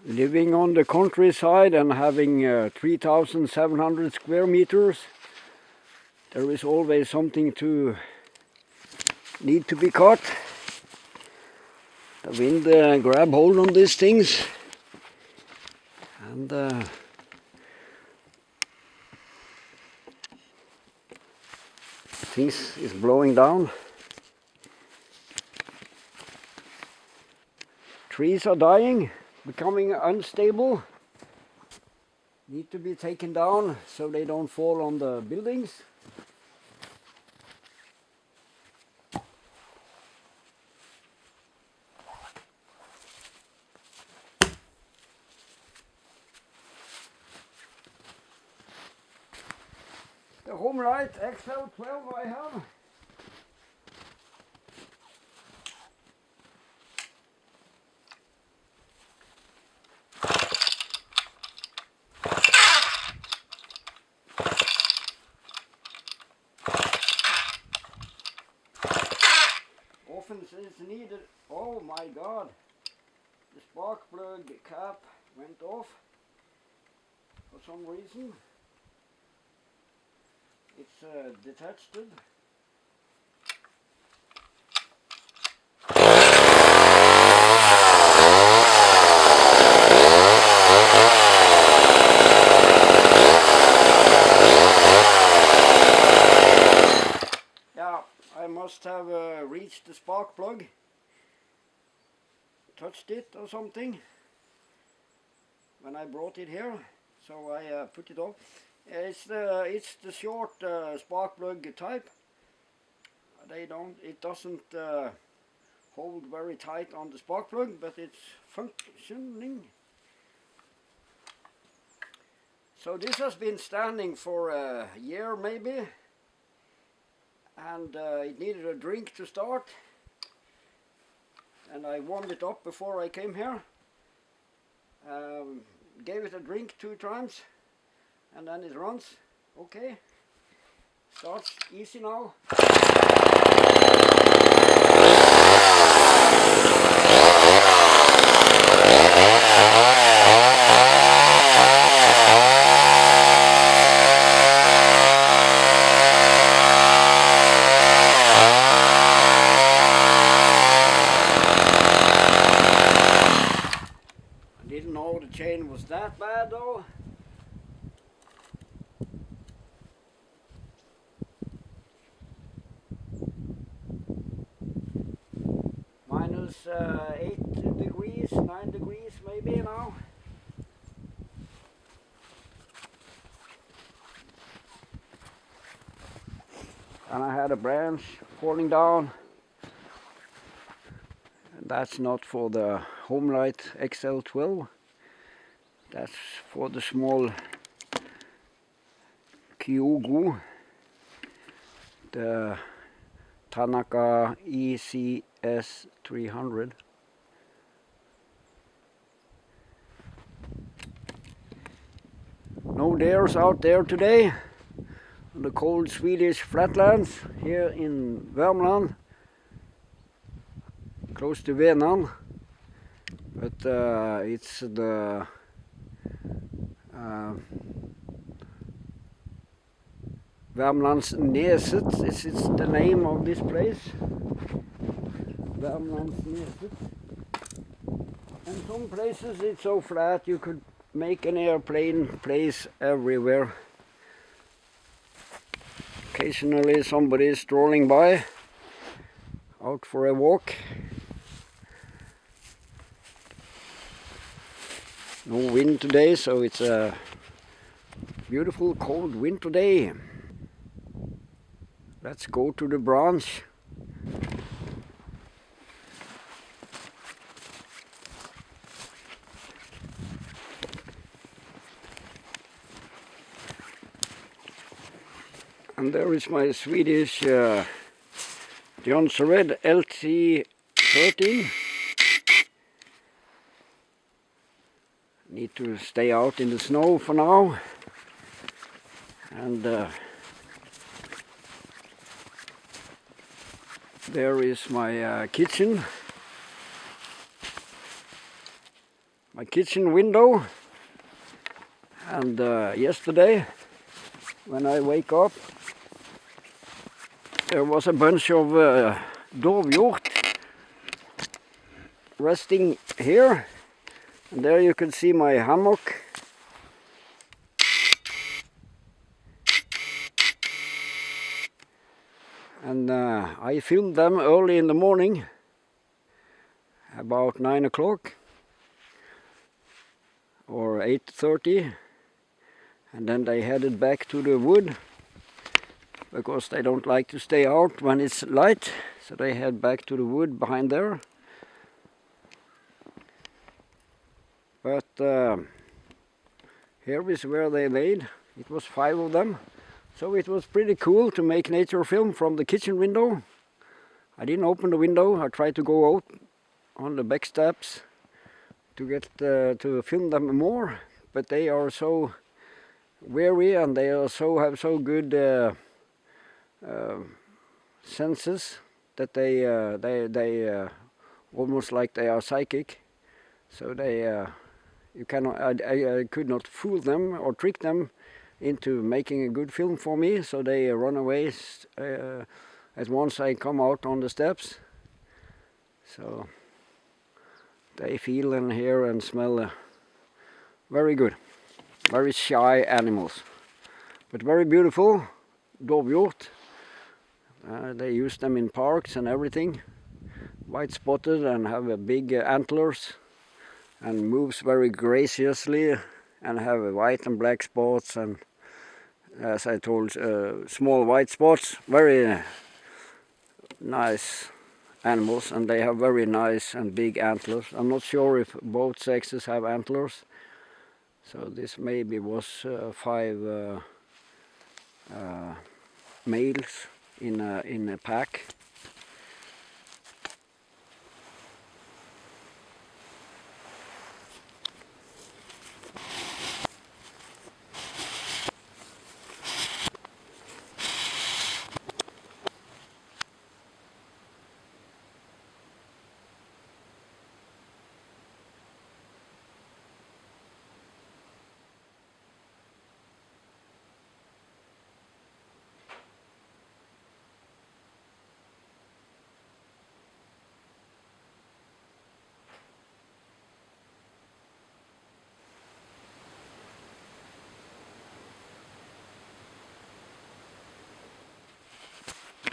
Living on the countryside and having 3,700 square meters, there is always something to need to be caught. The wind grab hold on these things, and things is blowing down. Trees are dying, becoming unstable. Need to be taken down so they don't fall on the buildings. The Homelite XL 12 I have. Often is needed. Oh my God, the spark plug cap went off for some reason. It's detached. Yeah, I must have reached the spark plug, touched it or something when I brought it here, so I put it off. It's the short spark plug type. It doesn't hold very tight on the spark plug, but it's functioning. So this has been standing for a year maybe, and it needed a drink to start, and I warmed it up before I came here. Gave it a drink 2 times, and then it runs. Okay, starts easy now. I didn't know the chain was that bad though. Minus 8 degrees, 9 degrees maybe now. And I had a branch falling down. And that's not for the Homelite XL 12. That's for the small Kyogo, the Tanaka ECS 300. No dares out there today on the cold Swedish flatlands here in Værmland, close to Værmland. But it's the Værmlandsneset. This is the name of this place. Værmlandsneset. And some places it's so flat you could make an airplane place everywhere. Occasionally somebody is strolling by, out for a walk. No wind today, so it's a beautiful cold winter day. Let's go to the branch. And there is my Swedish Jonsered LT13. Need to stay out in the snow for now. And there is my kitchen my kitchen window, and yesterday when I wake up there was a bunch of dovhjort resting here, and there you can see my hammock. And I filmed them early in the morning, about 9 o'clock or 8:30, and then they headed back to the wood because they don't like to stay out when it's light, so they head back to the wood behind there. But here is where they laid. It was 5 of them. So it was pretty cool to make nature film from the kitchen window. I didn't open the window. I tried to go out on the back steps to get to film them more, but they are so wary and they are have so good senses that they almost like they are psychic. So they you cannot I could not fool them or trick them into making a good film for me, so they run away at once I come out on the steps. So they feel and hear and smell very good. Very shy animals, but very beautiful dovhjort. They use them in parks and everything. White spotted and have big antlers and moves very graciously and have white and black spots, and as I told, small white spots. Very nice animals, and they have very nice and big antlers. I'm not sure if both sexes have antlers, so this maybe was 5 males in a pack.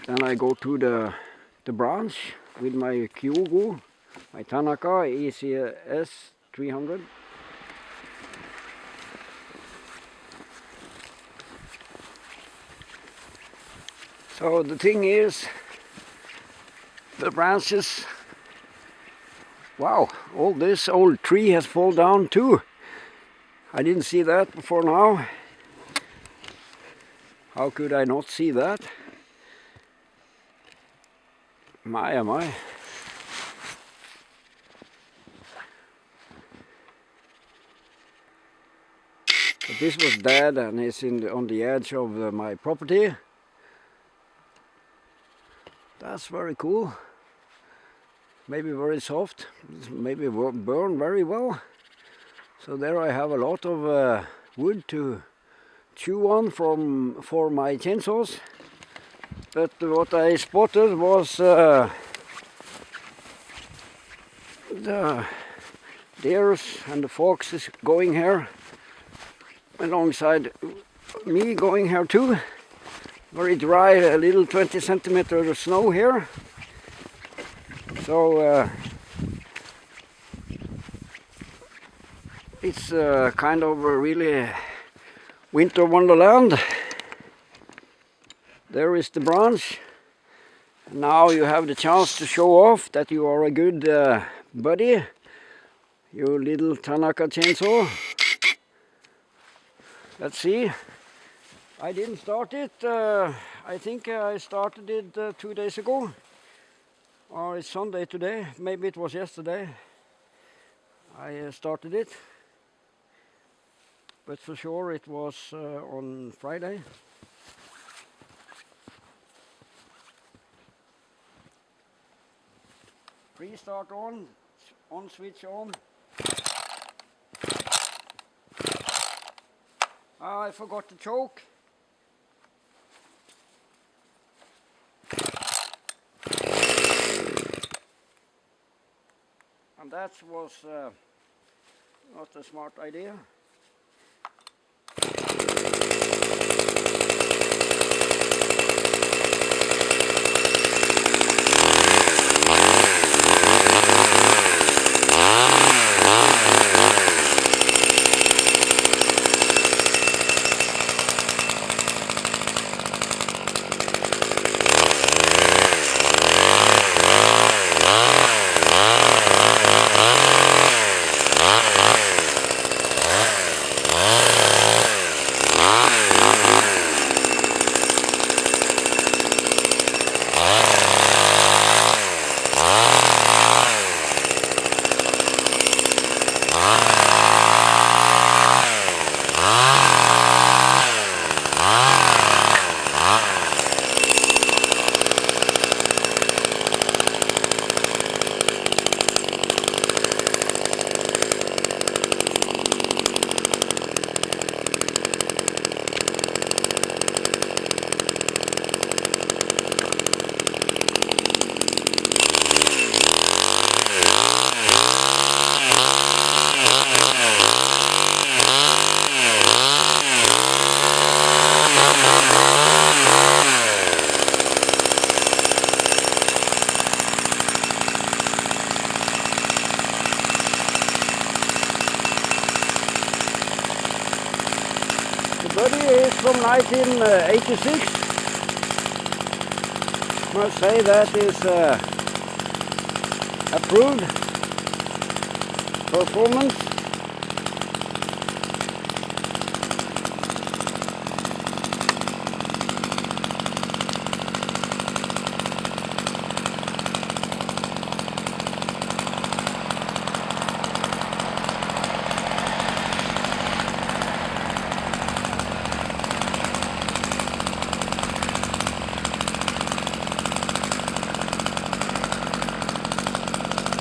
Then I go to the branch with my Kyogo, my Tanaka ECS 300. So the thing is, the branches, wow, all this old tree has fallen down too. I didn't see that before now. How could I not see that? My, oh my. But this was dead and it's on the edge of my property. That's very cool. Maybe very soft, maybe burn very well. So there I have a lot of wood to chew on for my chainsaws. But what I spotted was the deers and the foxes going here alongside me, going here too. Very dry, a little 20 centimeters of snow here. So it's kind of a really winter wonderland. There is the branch. Now you have the chance to show off that you are a good buddy. Your little Tanaka chainsaw. Let's see. I didn't start it. I think I started it 2 days ago. Or it's Sunday today. Maybe it was yesterday. I started it. But for sure it was on Friday. Pre-start on, switch on. I forgot to choke. And that was not a smart idea. Body is from 1986. Must say that is approved performance.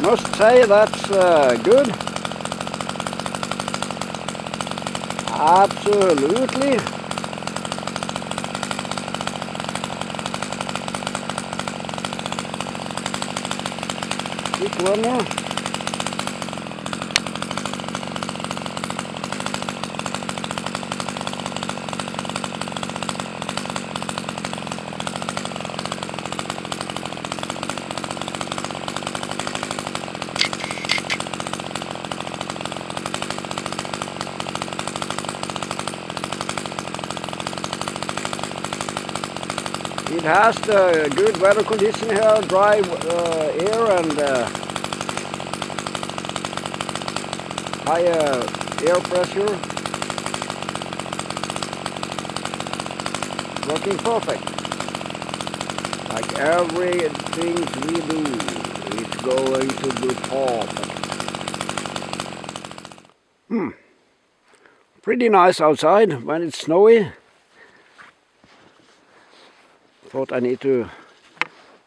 Must say that's good. Absolutely. Quick runner. It has the good weather condition here, dry air and high air pressure. Working perfect. Like everything we do, it's going to be perfect. Pretty nice outside when it's snowy. Thought I need to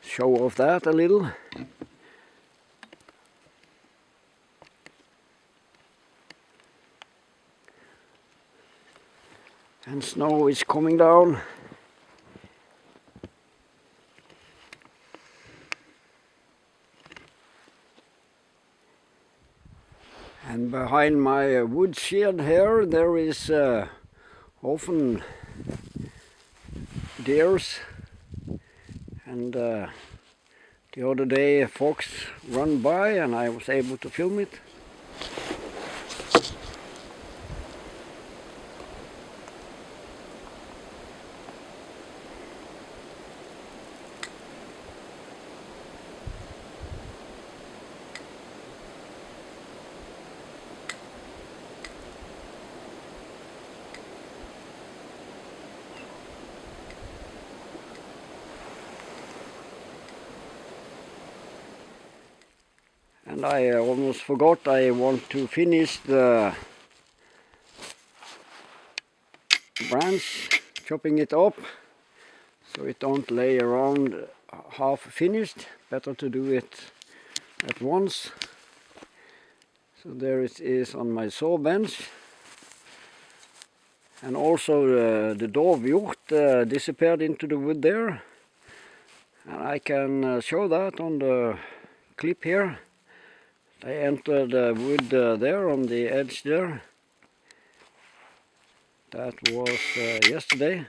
show off that a little. And snow is coming down. And behind my wood shed here there is often deers. And the other day a fox ran by and I was able to film it. And I almost forgot, I want to finish the branch, chopping it up so it don't lay around half finished. Better to do it at once. So there it is on my saw bench. And also the dovhjort disappeared into the wood there. And I can show that on the clip here. They entered the wood there on the edge there. That was yesterday.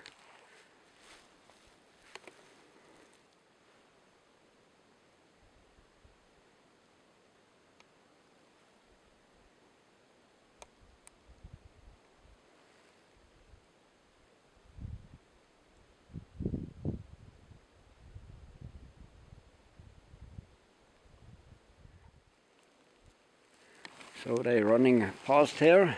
So they're running past here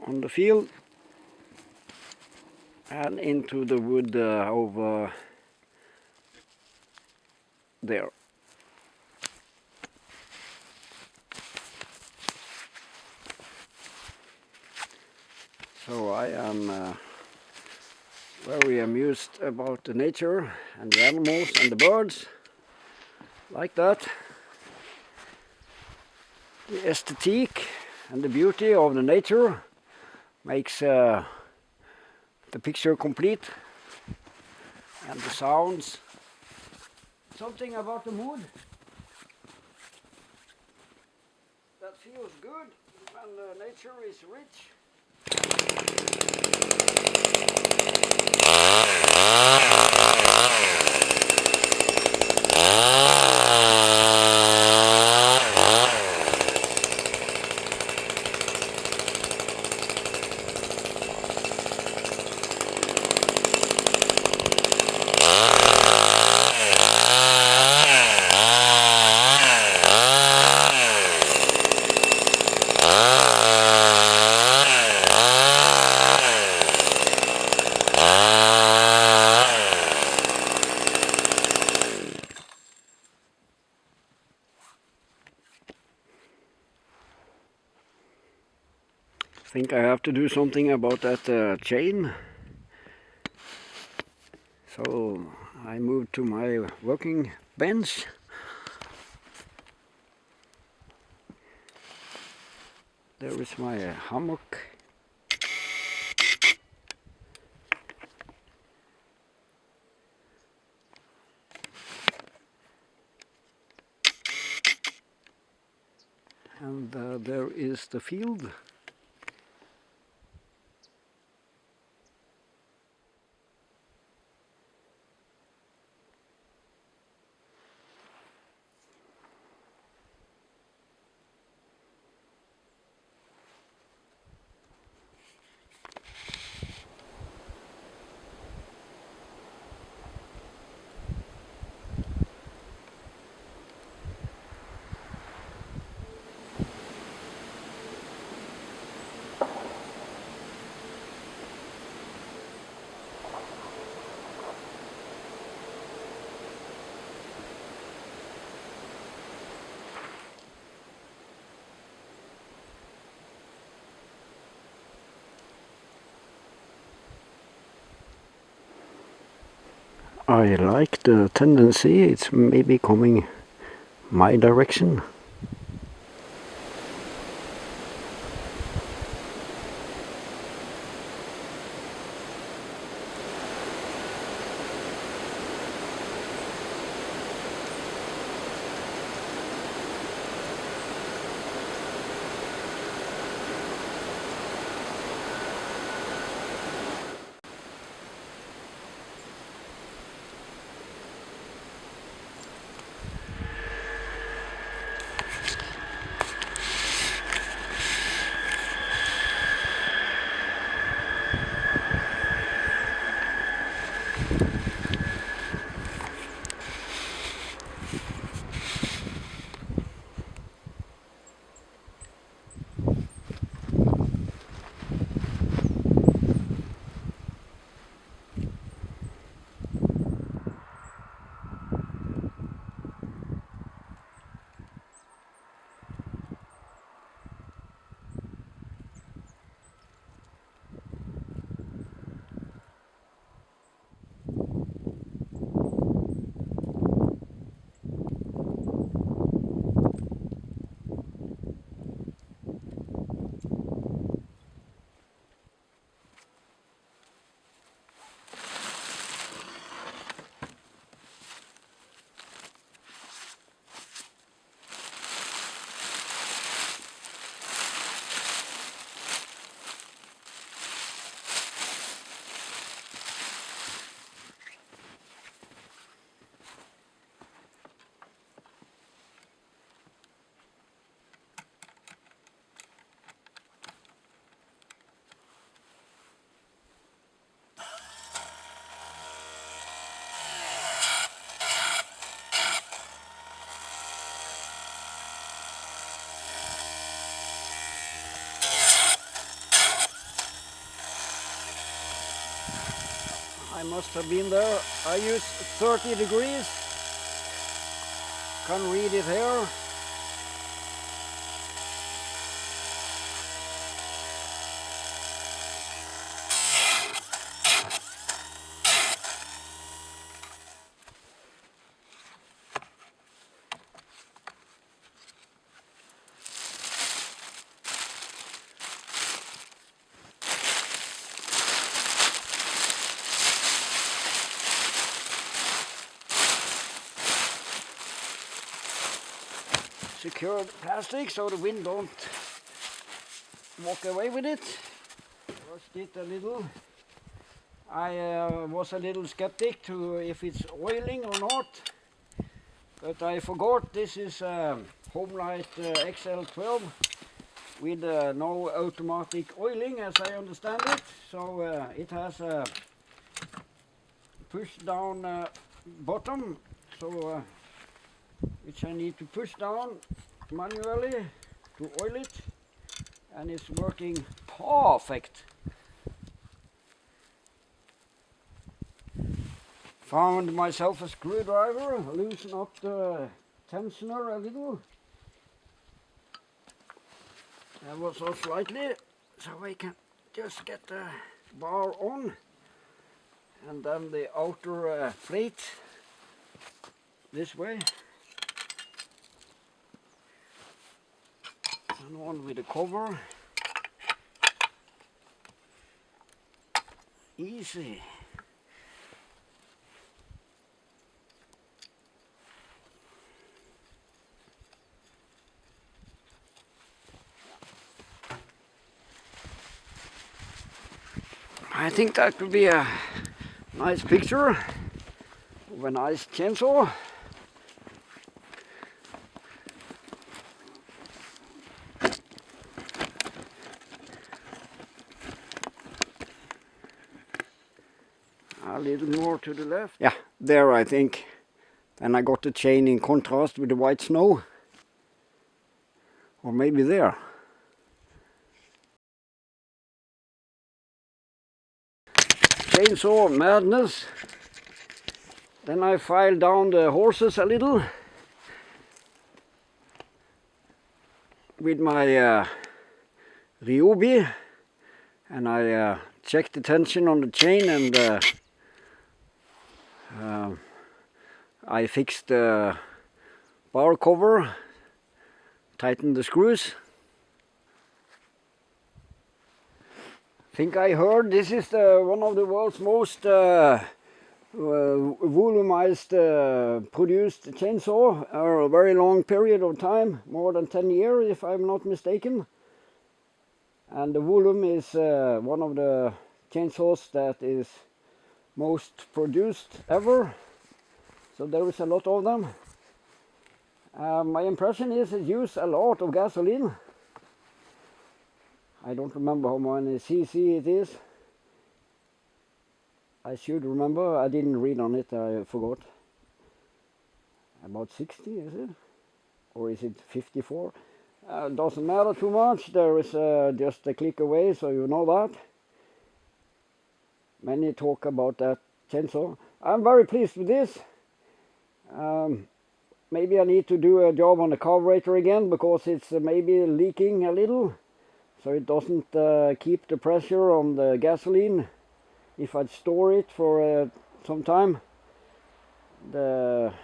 on the field and into the wood over there. So I am very amused about the nature and the animals and the birds like that. The aesthetic and the beauty of the nature makes the picture complete, and the sounds. Something about the mood that feels good when the nature is rich. I think I have to do something about that chain. So I moved to my working bench. There is my hammock. And there is the field. I like the tendency, it's maybe coming my direction. I must have been there. I use 30 degrees. Can't read it here. Secured plastic so the wind don't walk away with it. Rust it a little. I was a little skeptic to if it's oiling or not, but I forgot this is Homelite XL 12 with no automatic oiling, as I understand it. So it has a push down bottom, so which I need to push down manually to oil it, and it's working perfect. Found myself a screwdriver, loosen up the tensioner a little, ever so slightly, so I can just get the bar on, and then the outer plate this way, and on with the cover. Easy. I think that could be a nice picture of a nice chainsaw. A little more to the left. Yeah, there I think. Then I got the chain in contrast with the white snow. Or maybe there. Chainsaw madness. Then I filed down the horses a little with my Ryobi, and I checked the tension on the chain, and I fixed the bar cover, tightened the screws. Think I heard this is one of the world's most volumized produced chainsaw over a very long period of time, more than 10 years if I'm not mistaken. And the volume is one of the chainsaws that is most produced ever, so there is a lot of them. My impression is it uses a lot of gasoline. I don't remember how many cc it is. I should remember, I didn't read on it, I forgot. About 60, is it? Or is it 54? Doesn't matter too much, there is just a click away, so you know that. Many talk about that chainsaw. I'm very pleased with this. Maybe I need to do a job on the carburetor again, because it's maybe leaking a little, so it doesn't keep the pressure on the gasoline. If I'd store it for some time, have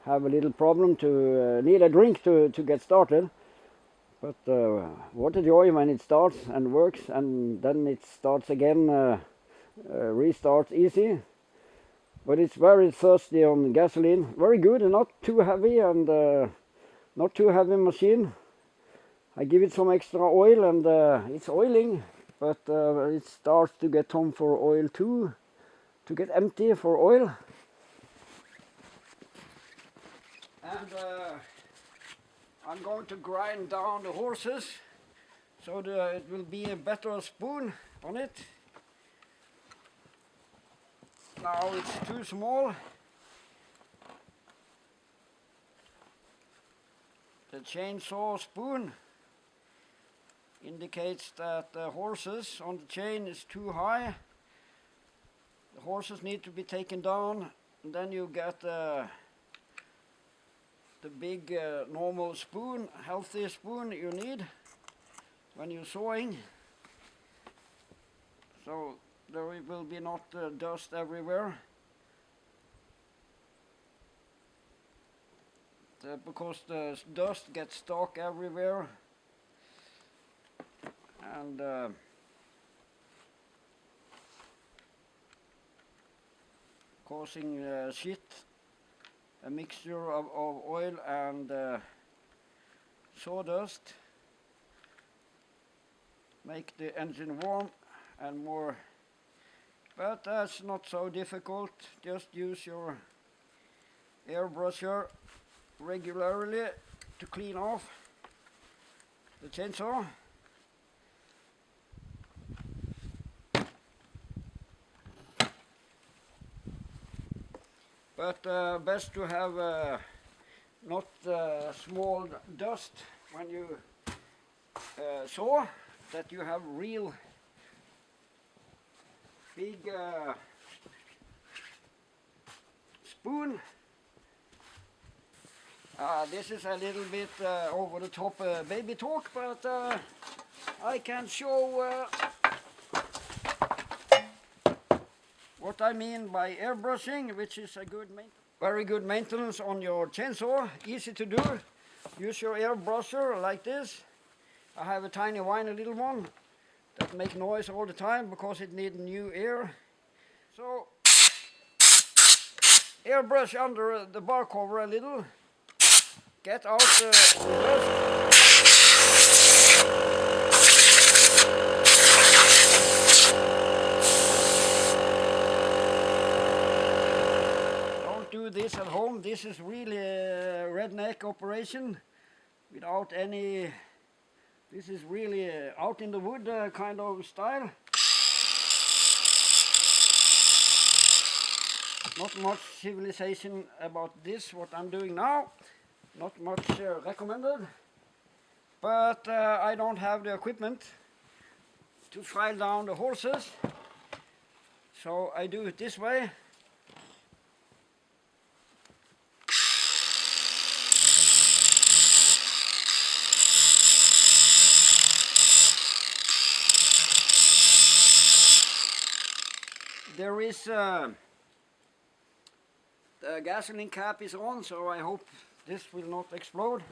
a little problem to need a drink to get started. But what a joy when it starts and works, and then it starts again, restarts easy. But it's very thirsty on gasoline. Very good and not too heavy, and not too heavy machine. I give it some extra oil, and it's oiling, but it starts to get time for oil too, to get empty for oil. And I'm going to grind down the horses so that it will be a better spoon on it. Now it's too small. The chainsaw spoon indicates that the horses on the chain is too high. The horses need to be taken down, and then you get the big normal spoon, healthy spoon you need when you're sawing, so there will be not dust everywhere, because the dust gets stuck everywhere, and causing shit, a mixture of oil and sawdust, make the engine warm and more, but that's not so difficult. Just use your airbrusher regularly to clean off the chainsaw. But best to have not small dust when you saw, that you have real big spoon. This is a little bit over the top baby talk, but I can show what I mean by airbrushing, which is a very good maintenance on your chainsaw, easy to do. Use your airbrusher like this. I have a tiny whiny little one that makes noise all the time because it needs new air. So airbrush under the bar cover a little, get out the dust. Don't do this at home. This is really a redneck operation without any. This is really out in the wood kind of style. Not much civilization about this, what I'm doing now. Not much recommended. But I don't have the equipment to file down the horses, so I do it this way. There is the gasoline cap is on, so I hope this will not explode.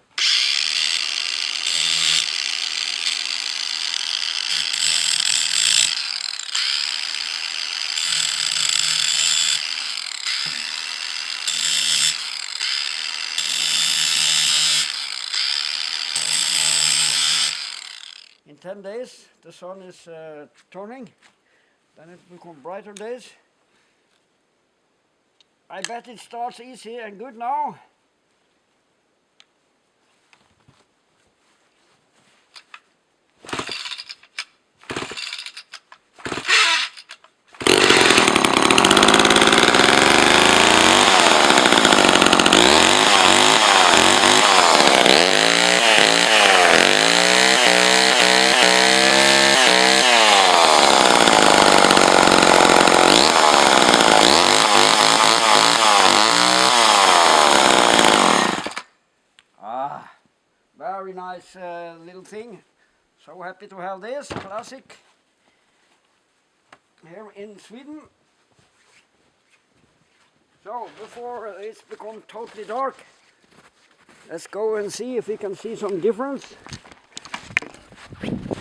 In 10 days the sun is turning. Then it will become brighter days. I bet it starts easy and good now. Very nice little thing. So happy to have this classic here in Sweden. So before it's become totally dark, let's go and see if we can see some difference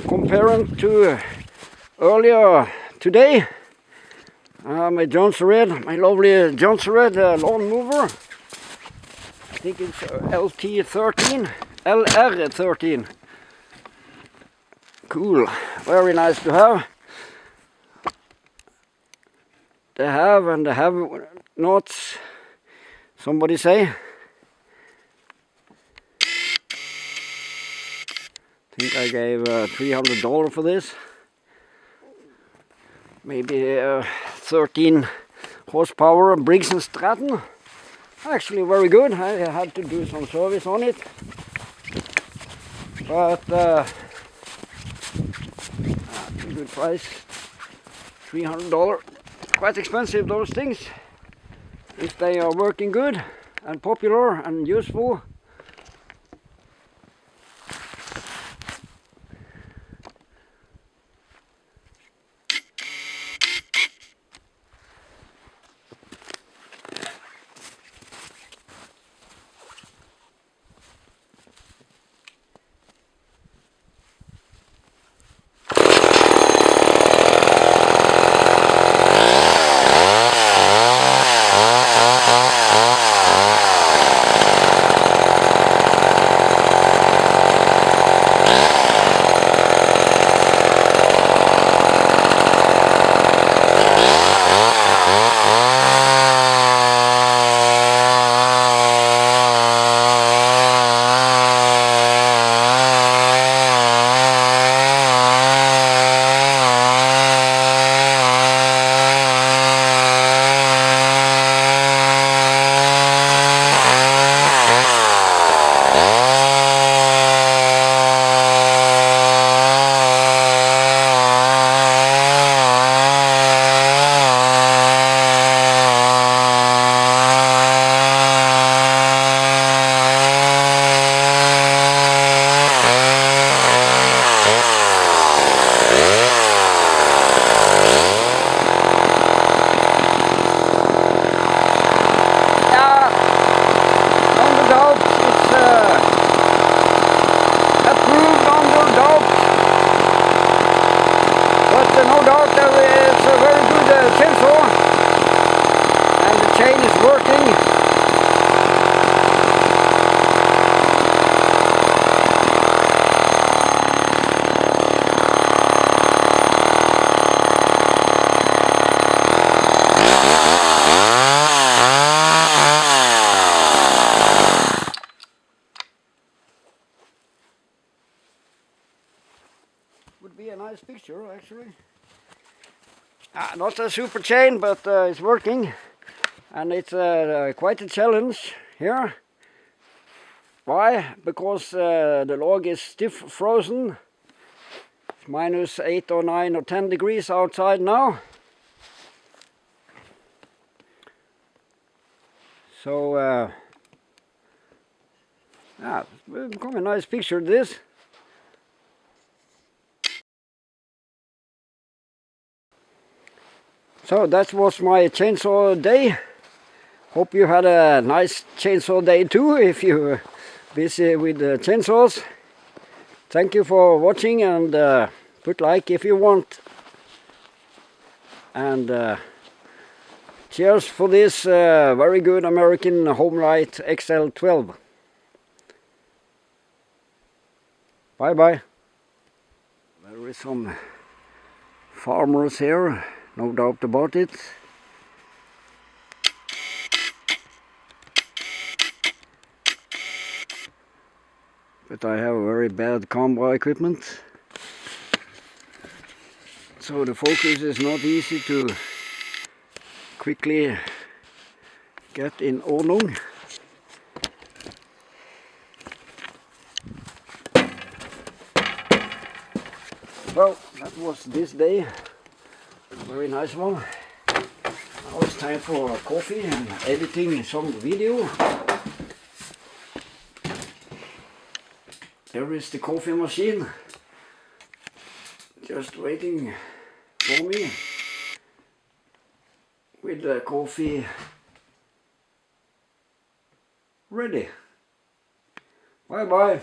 comparing to earlier today. My Johnson Red, my lovely Johnson Red lawn mover. I think it's LT13. LR13. Cool, very nice to have. They have and they have not, somebody say. I think I gave $300 for this. Maybe 13 horsepower Briggs & Stratton. Actually very good. I had to do some service on it. But good price, $300. quite expensive, those things, if they are working good and popular and useful. Would be a nice picture actually. Not a super chain, but it's working, and it's quite a challenge here. Why? Because the log is stiff frozen. It's minus 8 or 9 or 10 degrees outside now. So it's become a nice picture, this. So that was my chainsaw day. Hope you had a nice chainsaw day too, if you're busy with chainsaws. Thank you for watching, and put like if you want. And cheers for this very good American Homelite XL 12. Bye bye. There is some farmers here, no doubt about it. But I have very bad camera equipment, so the focus is not easy to quickly get in ordnung. Well, that was this day, a very nice one. Now it's time for coffee and editing some video. There is the coffee machine, just waiting for me with the coffee ready. Bye bye.